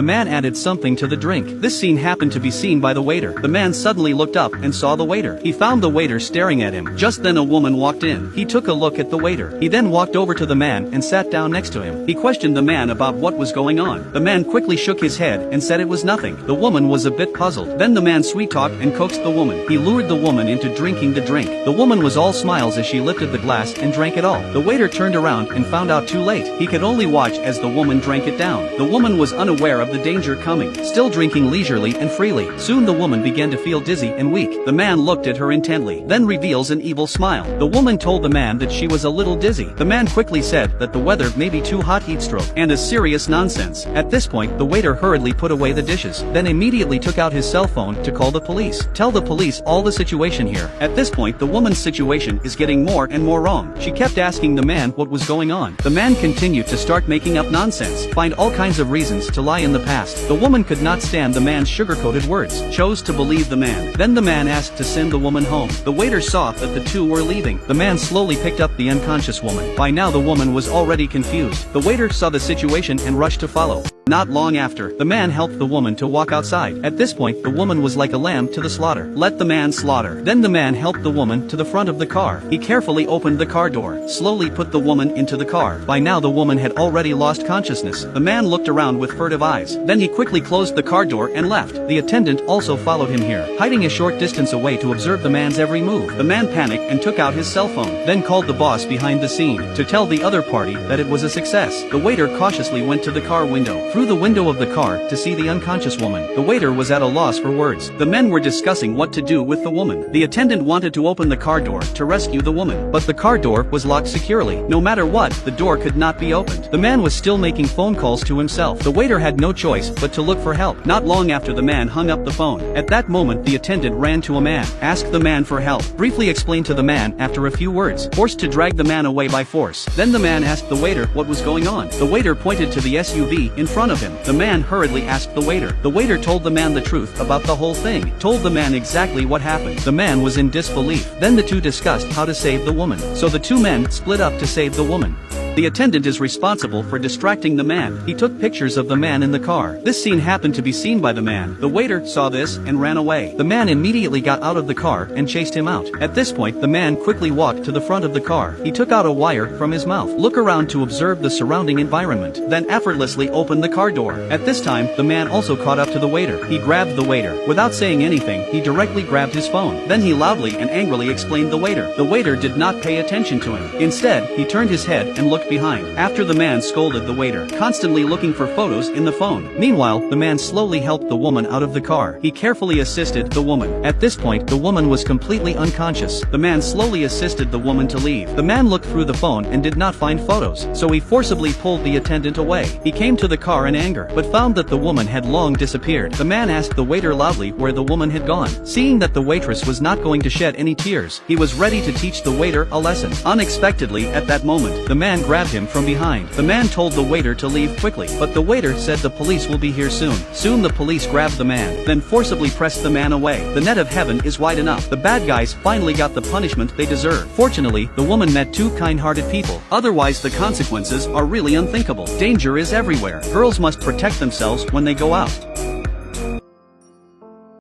The man added something to the drink. This scene happened to be seen by the waiter. The man suddenly looked up and saw the waiter. He found the waiter staring at him. Just then a woman walked in. He took a look at the waiter. He then walked over to the man and sat down next to him. He questioned the man about what was going on. The man quickly shook his head and said it was nothing. The woman was a bit puzzled. Then the man sweet-talked and coaxed the woman. He lured the woman into drinking the drink. The woman was all smiles as she lifted the glass and drank it all. The waiter turned around and found out too late. He could only watch as the woman drank it down. The woman was unaware of the danger coming, still drinking leisurely and freely. Soon the woman began to feel dizzy and weak. The man looked at her intently, then reveals an evil smile. The woman told the man that she was a little dizzy. The man quickly said that the weather may be too hot, heat stroke, and is serious nonsense. At this point, the waiter hurriedly put away the dishes, then immediately took out his cell phone to call the police. Tell the police all the situation here. At this point, the woman's situation is getting more and more wrong. She kept asking the man what was going on. The man continued to start making up nonsense, find all kinds of reasons to lie in the past. The woman could not stand the man's sugar-coated words, chose to believe the man. Then the man asked to send the woman home. The waiter saw that the two were leaving. The man slowly picked up the unconscious woman. By now the woman was already confused. The waiter saw the situation and rushed to follow. Not long after, the man helped the woman to walk outside. At this point, the woman was like a lamb to the slaughter. Let the man slaughter. Then the man helped the woman to the front of the car. He carefully opened the car door, slowly put the woman into the car. By now the woman had already lost consciousness. The man looked around with furtive eyes. Then he quickly closed the car door and left. The attendant also followed him here, hiding a short distance away to observe the man's every move. The man panicked and took out his cell phone, then called the boss behind the scene to tell the other party that it was a success. The waiter cautiously went to the car window, through the window of the car, to see the unconscious woman. The waiter was at a loss for words. The men were discussing what to do with the woman. The attendant wanted to open the car door to rescue the woman, but the car door was locked securely. No matter what, the door could not be opened. The man was still making phone calls to himself. The waiter had no choice but to look for help. Not long after the man hung up the phone. At that moment the attendant ran to a man, asked the man for help, briefly explained to the man after a few words, forced to drag the man away by force. Then the man asked the waiter what was going on. The waiter pointed to the SUV in front of him. The man hurriedly asked the waiter. The waiter told the man the truth about the whole thing, told the man exactly what happened. The man was in disbelief. Then the two discussed how to save the woman. So the two men split up to save the woman. The attendant is responsible for distracting the man. He took pictures of the man in the car. This scene happened to be seen by the man. The waiter saw this and ran away. The man immediately got out of the car and chased him out. At this point, the man quickly walked to the front of the car. He took out a wire from his mouth, looked around to observe the surrounding environment, then effortlessly opened the car door. At this time, the man also caught up to the waiter. He grabbed the waiter. Without saying anything, he directly grabbed his phone. Then he loudly and angrily explained the waiter. The waiter did not pay attention to him. Instead, he turned his head and looked behind. After the man scolded the waiter, constantly looking for photos in the phone. Meanwhile, the man slowly helped the woman out of the car. He carefully assisted the woman. At this point, the woman was completely unconscious. The man slowly assisted the woman to leave. The man looked through the phone and did not find photos, so he forcibly pulled the attendant away. He came to the car in anger, but found that the woman had long disappeared. The man asked the waiter loudly where the woman had gone. Seeing that the waitress was not going to shed any tears, he was ready to teach the waiter a lesson. Unexpectedly, at that moment, the man grabbed him from behind. The man told the waiter to leave quickly, but the waiter said the police will be here soon. Soon the police grabbed the man, then forcibly pressed the man away. The net of heaven is wide enough. The bad guys finally got the punishment they deserve. Fortunately, the woman met two kind-hearted people. Otherwise the consequences are really unthinkable. Danger is everywhere. Girls must protect themselves when they go out.